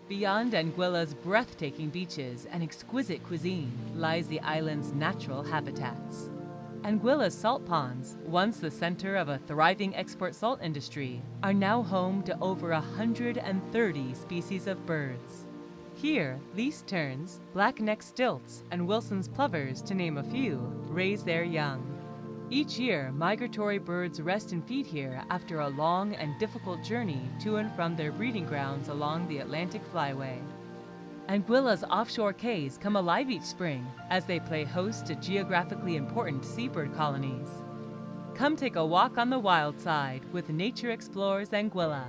Beyond Anguilla's breathtaking beaches and exquisite cuisine lies the island's natural habitats. Anguilla's salt ponds, once the center of a thriving export salt industry, are now home to over 130 species of birds. Here, least terns, black-necked stilts, and Wilson's plovers, to name a few, raise their young. Each year, migratory birds rest and feed here after a long and difficult journey to and from their breeding grounds along the Atlantic Flyway. Anguilla's offshore cays come alive each spring as they play host to geographically important seabird colonies. Come take a walk on the wild side with Nature Explorers Anguilla.